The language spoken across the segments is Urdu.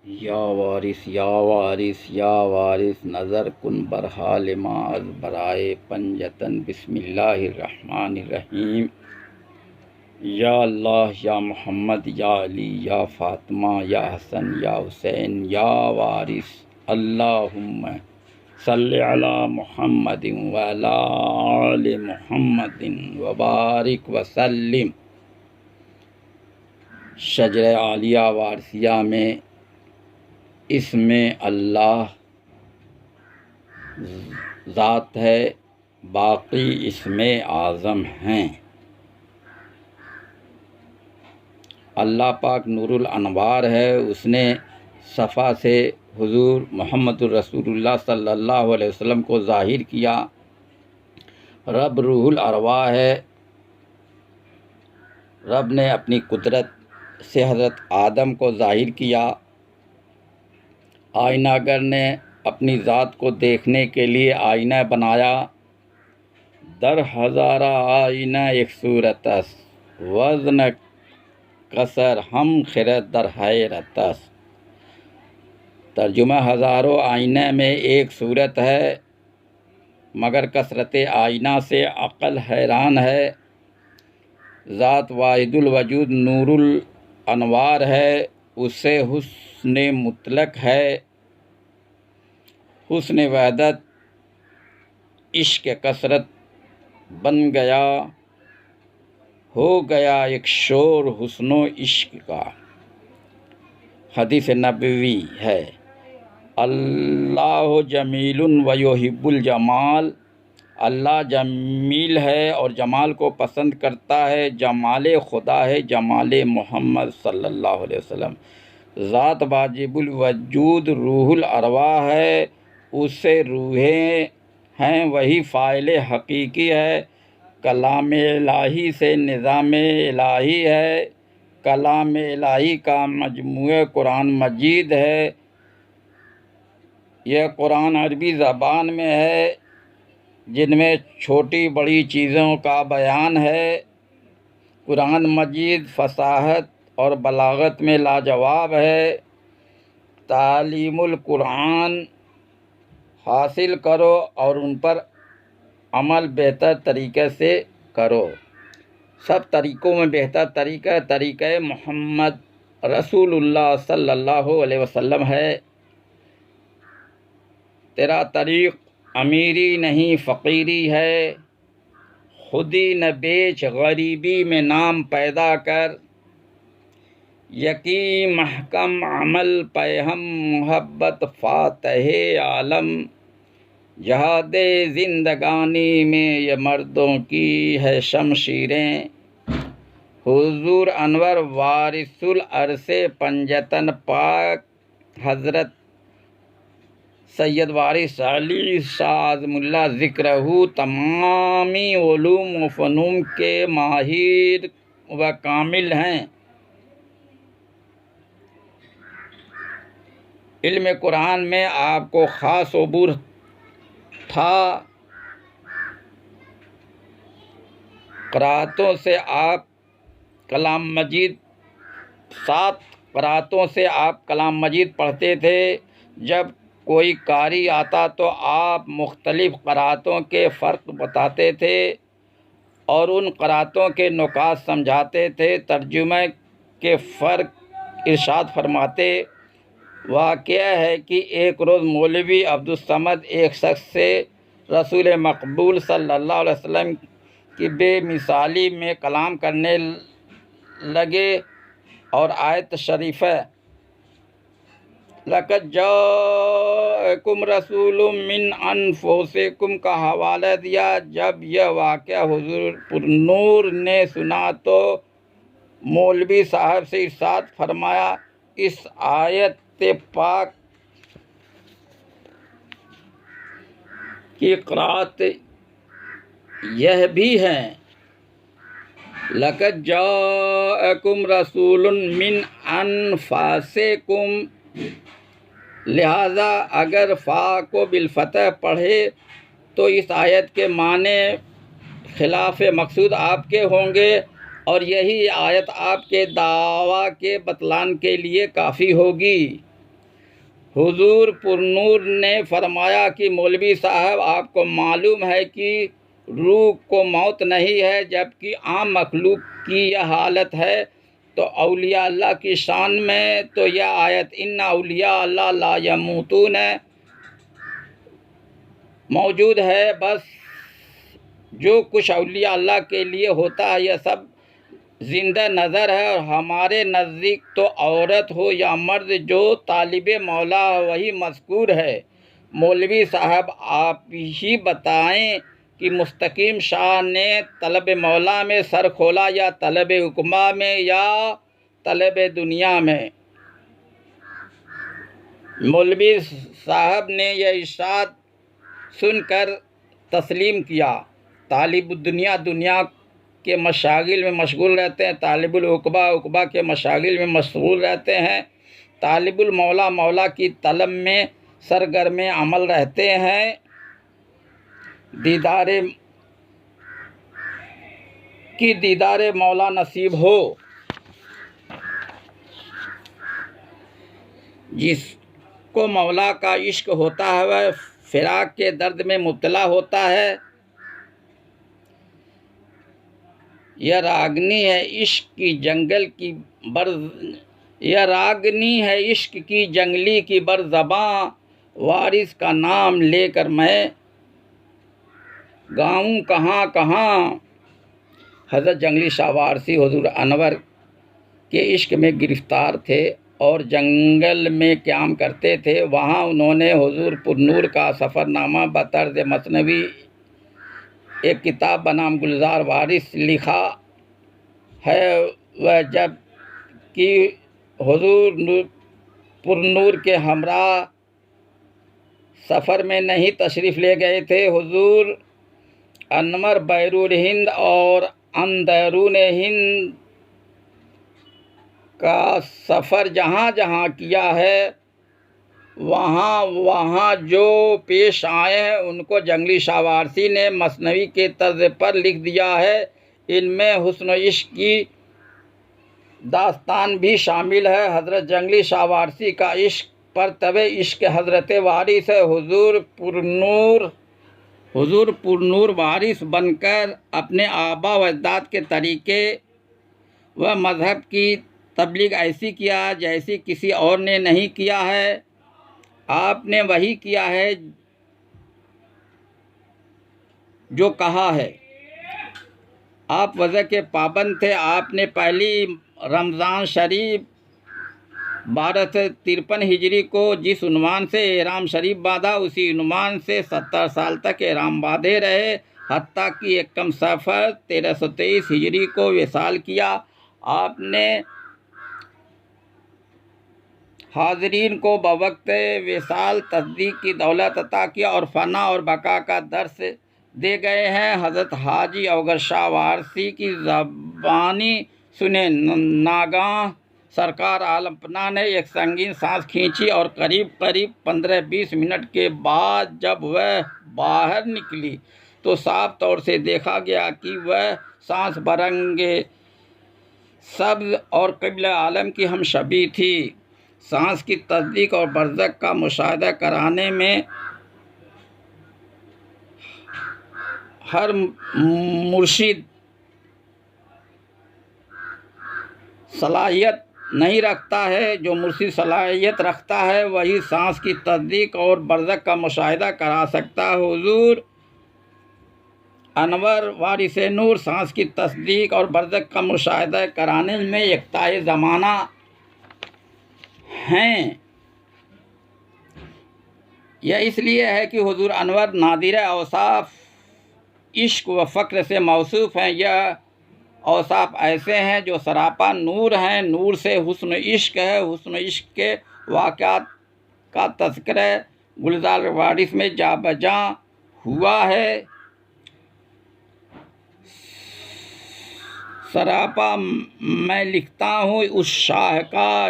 یا وارث یا وارث نظر کن برحال ما از برائے پنجتن بسم اللہ الرحمن الرحیم یا اللہ یا محمد یا علی یا فاطمہ یا حسن یا حسین یا وارث اللہم صلی علی محمد وعلی آل محمد وبارک وسلم۔ شجرہ عالیہ وارثیہ میں اسم اللہ ذات ہے، باقی اسم اعظم ہیں۔ اللہ پاک نور الانوار ہے، اس نے صفا سے حضور محمد الرسول اللہ صلی اللہ علیہ وسلم کو ظاہر کیا۔ رب روح الارواح ہے، رب نے اپنی قدرت سے حضرت آدم کو ظاہر کیا۔ آئینہ گر نے اپنی ذات کو دیکھنے کے لیے آئینہ بنایا۔ در ہزارہ آئینہ ایک صورتس، وزن کسر ہم خرد در حیرتس۔ ترجمہ: ہزاروں آئینہ میں ایک صورت ہے، مگر کثرت آئینہ سے عقل حیران ہے۔ ذات واحد الوجود نور الانوار ہے، اس سے حسن مطلق ہے۔ حسن وحدت عشق کثرت بن گیا، ہو گیا ایک شور حسن و عشق کا۔ حدیث نبوی ہے، اللہ جمیل و یحب الجمال، اللہ جمیل ہے اور جمال کو پسند کرتا ہے۔ جمال خدا ہے جمال محمد صلی اللہ علیہ وسلم۔ ذات واجب الوجود روح الارواح ہے، اس سے روحیں ہیں، وہی فاعل حقیقی ہے۔ کلام الہی سے نظام الہی ہے، کلام الہی کا مجموعہ قرآن مجید ہے۔ یہ قرآن عربی زبان میں ہے، جن میں چھوٹی بڑی چیزوں کا بیان ہے۔ قرآن مجید فصاحت اور بلاغت میں لاجواب ہے۔ تعلیم القرآن حاصل کرو اور ان پر عمل بہتر طریقے سے کرو۔ سب طریقوں میں بہتر طریقہ محمد رسول اللہ صلی اللہ علیہ وسلم ہے۔ تیرا طریق امیری نہیں فقیری ہے، خودی نہ بیچ غریبی میں نام پیدا کر۔ یقین محکم عمل پیہم محبت فاتح عالم، جہاد زندگانی میں یہ مردوں کی ہے شمشیریں۔ حضور انور وارث العرش پنجتن پاک، حضرت سید وارث علی شاہ اعظم اللہ ذکرہ تمامی علوم و فنون کے ماہر و کامل ہیں۔ علم قرآن میں آپ کو خاص عبور تھا۔ قرأتوں سے آپ کلام مجید 7 قرأتوں سے آپ کلام مجید پڑھتے تھے۔ جب کوئی قاری آتا تو آپ مختلف قرأتوں کے فرق بتاتے تھے اور ان قرأتوں کے نکات سمجھاتے تھے۔ ترجمہ کے فرق ارشاد فرماتے۔ واقعہ ہے کہ ایک روز مولوی عبدالصمد ایک شخص سے رسول مقبول صلی اللہ علیہ وسلم کی بے مثالی میں کلام کرنے لگے اور آیت شریفہ لَقَدْ جَاءَكُمْ رَسُولٌ مِّنْ أَنفُسِكُمْ کا حوالہ دیا۔ جب یہ واقعہ حضور پرنور نے سنا تو مولوی صاحب سے ارشاد فرمایا، اس آیت پاک کی قرأت یہ بھی ہے، لَقَدْ جَاءَكُمْ رَسُولٌ مِّنْ أَنفُسِكُمْ۔ لہذا اگر فا کو بالفتح پڑھے تو اس آیت کے معنی خلاف مقصود آپ کے ہوں گے اور یہی آیت آپ کے دعویٰ کے بطلان کے لیے کافی ہوگی۔ حضور پرنور نے فرمایا کہ مولوی صاحب آپ کو معلوم ہے کہ روح کو موت نہیں ہے، جبکہ عام مخلوق کی یہ حالت ہے، تو اولیاء اللہ کی شان میں تو یہ آیت ان اولیاء اللہ لا یموتون موجود ہے۔ بس جو کچھ اولیاء اللہ کے لیے ہوتا ہے یہ سب زندہ نظر ہے، اور ہمارے نزدیک تو عورت ہو یا مرد جو طالب مولا وہی مذکور ہے۔ مولوی صاحب آپ ہی بتائیں کہ مستقیم شاہ نے طلب مولا میں سر کھولا یا طلب حکمہ میں یا طلب دنیا میں؟ مولوی صاحب نے یہ ارشاد سن کر تسلیم کیا۔ طالب الدنیا دنیا کے مشاغل میں مشغول رہتے ہیں، طالب العقبہ عقبہ کے مشاغل میں مشغول رہتے ہیں، طالب المولا مولا کی طلب میں سرگرم عمل رہتے ہیں۔ دیدار مولا نصیب ہو۔ جس کو مولا کا عشق ہوتا ہے وہ فراق کے درد میں مبتلا ہوتا ہے۔ یہ راگنی ہے عشق کی جنگلی کی برزباں، وارث کا نام لے کر میں گاؤں کہاں کہاں۔ حضرت جنگلی شاہ وارثی حضور انور کے عشق میں گرفتار تھے اور جنگل میں قیام کرتے تھے۔ وہاں انہوں نے حضور پرنور کا سفر نامہ بطرز مثنوی ایک کتاب بنام گلزار وارث لکھا ہے۔ وہ جب کہ حضور پرنور کے ہمراہ سفر میں نہیں تشریف لے گئے تھے۔ حضور انور بیرون ہند اور اندرون ہند کا سفر جہاں جہاں کیا ہے، وہاں وہاں جو پیش آئے ہیں ان کو جنگلی شاہ وارثی نے مثنوی کے طرز پر لکھ دیا ہے۔ ان میں حسن و عشق کی داستان بھی شامل ہے۔ حضرت جنگلی شاہ وارثی کا عشق پر طبع عشق حضرت وارث ہے۔ حضور پرنور وارث بن کر اپنے آبا و اجداد کے طریقے و مذہب کی تبلیغ ایسی کیا جیسی کسی اور نے نہیں کیا ہے۔ آپ نے وہی کیا ہے جو کہا ہے۔ آپ وضع کے پابند تھے۔ آپ نے پہلی رمضان شریف 1253 ہجری کو جس عنوان سے احرام شریف باندھا، اسی عنوان سے 70 سال تک احرام باندھے رہے، حتیٰ کہ یکم صفر 1323 ہجری کو وصال کیا۔ آپ نے حاضرین کو بوقت وصال تصدیق کی دولت عطا کیا اور فنا اور بقا کا درس دے گئے ہیں۔ حضرت حاجی اوغر شاہ وارثی کی زبانی سنے ناگاہ سرکار عالم پناہ نے ایک سنگین سانس کھینچی اور قریب 15-20 منٹ کے بعد جب وہ باہر نکلی تو صاف طور سے دیکھا گیا کہ وہ سانس برنگ سبز اور قبلہ عالم کی ہم شبیہ تھی۔ سانس کی تصدیق اور برزخ کا مشاہدہ کرانے میں ہر مرشد صلاحیت نہیں رکھتا ہے۔ جو مرشد صلاحیت رکھتا ہے وہی سانس کی تصدیق اور برزخ کا مشاہدہ کرا سکتا ہے۔ حضور انور وارث نور سانس کی تصدیق اور برزخ کا مشاہدہ کرانے میں یکتائے زمانہ ہیں۔ یہ اس لیے ہے کہ حضور انور نادر اوصاف عشق و فقر سے موصوف ہیں۔ یہ اوصاف ایسے ہیں جو سراپا نور ہیں۔ نور سے حسن عشق ہے۔ حسن عشق کے واقعات کا تذکرہ گلزار وارث میں جا بجا ہوا ہے۔ سراپا میں لکھتا ہوں اس شاہ کا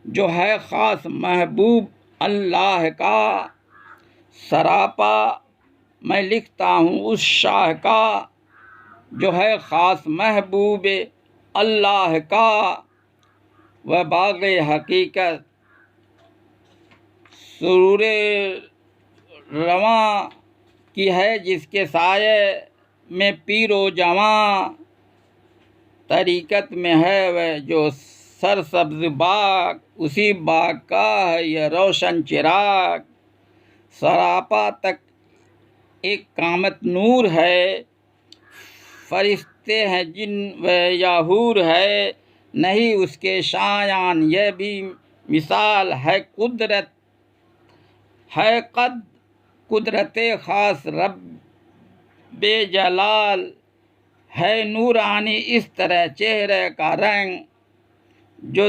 جو ہے خاص محبوب اللہ کا۔ سراپا میں لکھتا ہوں اس شاہ کا جو ہے خاص محبوب اللہ کا۔ وہ باغ حقیقت سرور رواں کی ہے جس کے سائے میں پیر و جواں، طریقت میں ہے وہ جو سرسبز باغ، اسی باغ کا ہے یہ روشن چراغ، سراپا تک ایک قامت نور ہے، فرشتے ہیں جن و یا حور ہے، نہیں اس کے شایان یہ بھی مثال ہے، قدرت ہے قدرت خاص رب بے جلال ہے، نورانی اس طرح چہرے کا رنگ، جو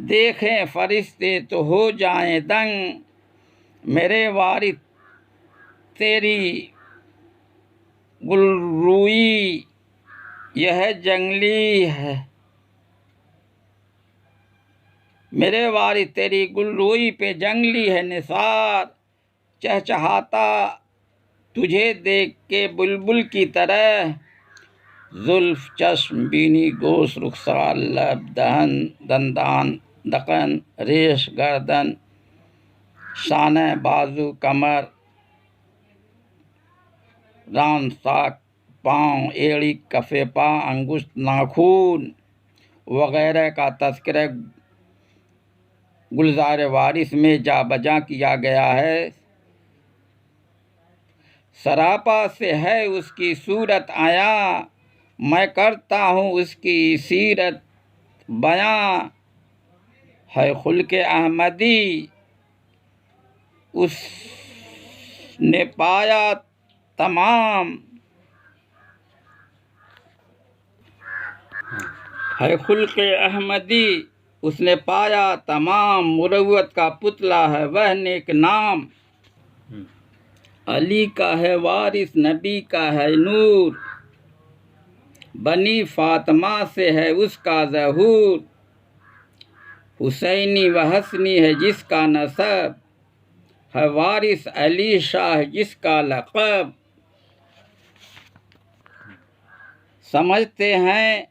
دیکھیں فرشتے تو ہو جائیں دنگ، میرے وارث تیری گلروئی یہ جنگلی ہے، میرے وارث تیری گلروئی پہ جنگلی ہے نثار، چہچہاتا تجھے دیکھ کے بلبل کی طرح، زلف چشم بینی گوش رخسار لب دہن دندان دقن ریش گردن شانہ بازو کمر ران ساک پاؤں ایڑی کف پا انگشت ناخون وغیرہ کا تذکرہ گلزار وارث میں جا بجا کیا گیا ہے۔ سراپا سے ہے اس کی صورت عیاں، میں کرتا ہوں اس کی سیرت بیاں، ہے خلق احمدی اس نے پایا تمام، ہے خلق احمدی اس نے پایا تمام، مروت کا پتلا ہے وہ نیک نام، علی کا ہے وارث نبی کا ہے نور، بنی فاطمہ سے ہے اس کا ظہور، حسینی و حسنی ہے جس کا نسب، ہے وارث علی شاہ جس کا لقب، سمجھتے ہیں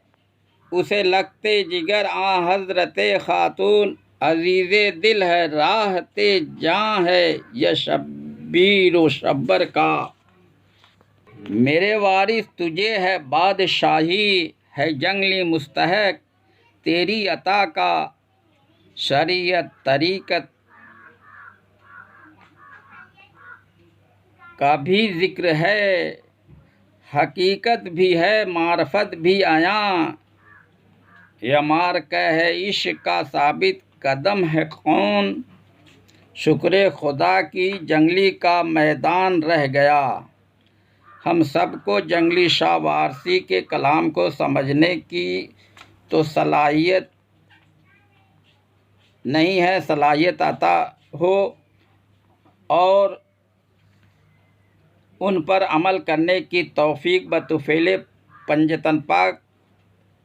اسے لگتے جگر آن حضرت خاتون، عزیز دل ہے راحت جاں ہے یہ شبیر و شبر کا، میرے وارث تجھے ہے بادشاہی ہے جنگلی مستحق تیری عطا کا، شریعت طریقت کا بھی ذکر ہے، حقیقت بھی ہے معرفت بھی عیاں، یہ مارکہ ہے عشق کا ثابت قدم ہے کون، شکر خدا کی جنگلی کا میدان رہ گیا، ہم سب کو جنگلی شاہ وارثی کے کلام کو سمجھنے کی تو صلاحیت نہیں ہے، صلاحیت عطا ہو اور ان پر عمل کرنے کی توفیق بطفیل پنجتن پاک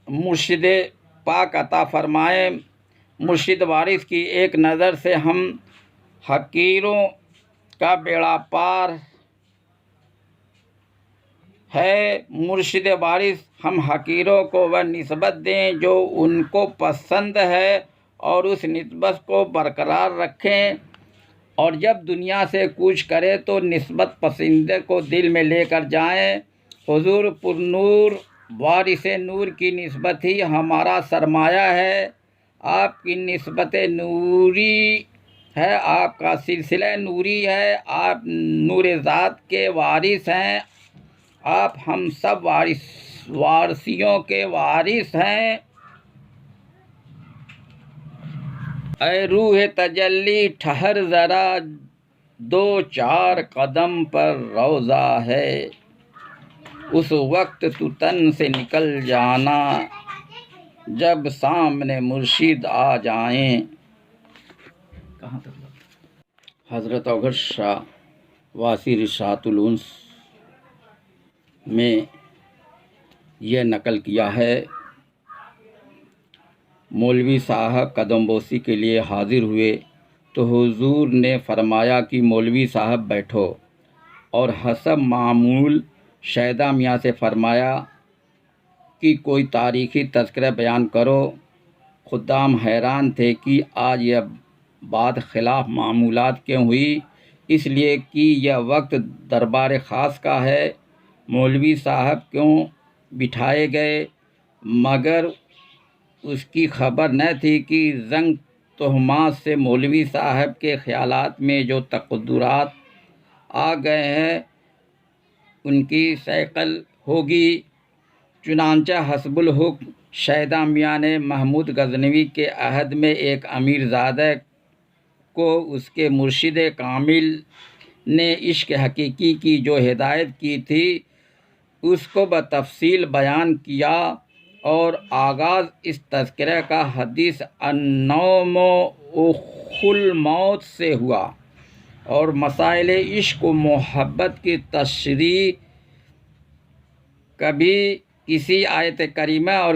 مرشد پاک عطا فرمائے، مرشد وارث کی ایک نظر سے ہم حقیروں کا بیڑا پار ہے، مرشد وارث ہم حقیروں کو وہ نسبت دیں جو ان کو پسند ہے اور اس نسبت کو برقرار رکھیں، اور جب دنیا سے کوچ کرے تو نسبت پسندہ کو دل میں لے کر جائیں، حضور پر نور وارث نور کی نسبت ہی ہمارا سرمایہ ہے، آپ کی نسبت نوری ہے، آپ کا سلسلہ نوری ہے، آپ نور ذات کے وارث ہیں، آپ ہم سب وارثیوں کے وارث ہیں، اے روح تجلی ٹھہر ذرا دو چار قدم پر روضہ ہے، اس وقت تو تن سے نکل جانا جب سامنے مرشد آ جائیں، کہاں تک حضرت اوغر شاہ واسی رشاۃ الانس میں یہ نقل کیا ہے، مولوی صاحب قدم بوسی کے لیے حاضر ہوئے تو حضور نے فرمایا کہ مولوی صاحب بیٹھو، اور حسب معمول شیدا میاں سے فرمایا کہ کوئی تاریخی تذکرہ بیان کرو، خدام حیران تھے کہ آج یہ بات خلاف معمولات کیوں ہوئی؟ اس لیے کہ یہ وقت دربار خاص کا ہے۔ مولوی صاحب کیوں بٹھائے گئے؟ مگر اس کی خبر نہ تھی کہ زنگ تہمات سے مولوی صاحب کے خیالات میں جو تقدرات آ گئے ہیں ان کی صقل ہوگی۔ چنانچہ حسب الحکم شیدا میاں نے محمود غزنوی کے عہد میں ایک امیر زادہ کو اس کے مرشد کامل نے عشق حقیقی کی جو ہدایت کی تھی اس کو بتفصیل بیان کیا، اور آغاز اس تذکرے کا حدیث النوم اخو الموت سے ہوا، اور مسائل عشق و محبت کی تشریح کبھی کسی آیت کریمہ اور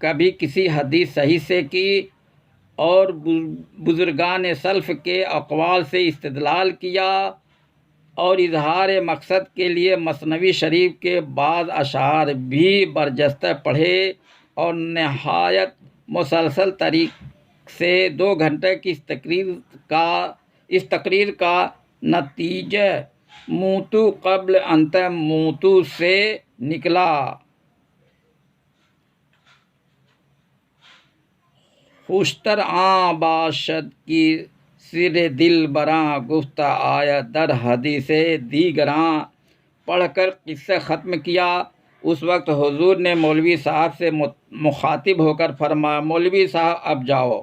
کبھی کسی حدیث صحیح سے کی، اور بزرگان سلف کے اقوال سے استدلال کیا، اور اظہار مقصد کے لیے مثنوی شریف کے بعض اشعار بھی برجستہ پڑھے، اور نہایت مسلسل طریق سے 2 گھنٹے کی اس تقریر کا نتیجہ موتو قبل ان تموتو سے نکلا۔ خوشتر آں باشد کی سر دل براں گفت آیا در حدیث دیگراں۔ پڑھ کر قصہ ختم کیا۔ اس وقت حضور نے مولوی صاحب سے مخاطب ہو کر فرمایا، مولوی صاحب اب جاؤ۔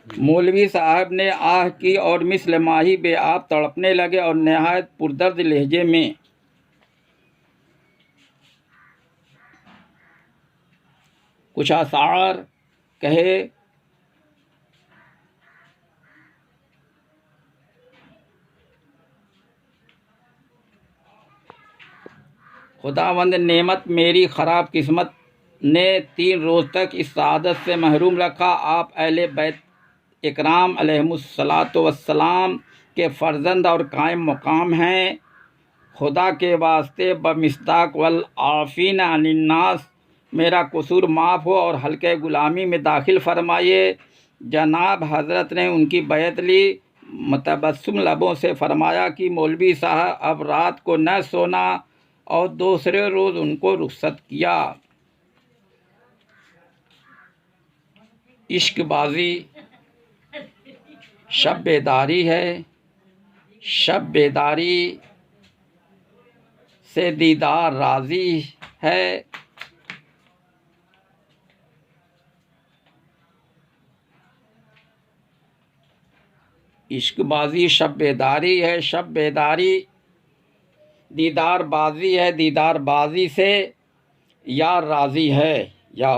مولوی صاحب نے آہ کی اور مثل ماہی بے آب تڑپنے لگے، اور نہایت پردرد لہجے میں کچھ اشعار کہے۔ خداوند نعمت میری خراب قسمت نے 3 روز تک اس سعادت سے محروم رکھا۔ آپ اہل بیت اکرام علیہم الصلاۃ والسلام کے فرزند اور قائم مقام ہیں۔ خدا کے واسطے بمصداق والعافین عن الناس میرا قصور معاف ہو اور حلقۂ غلامی میں داخل فرمائیے۔ جناب حضرت نے ان کی بیعت لی۔ متبسم لبوں سے فرمایا کہ مولوی صاحب اب رات کو نہ سونا، اور دوسرے روز ان کو رخصت کیا۔ عشق بازی شب بیداری ہے، شب بیداری سے دیدار راضی ہے۔ عشق بازی شب بیداری ہے، شب بیداری دیدار بازی ہے، دیدار بازی سے یار راضی ہے۔ یا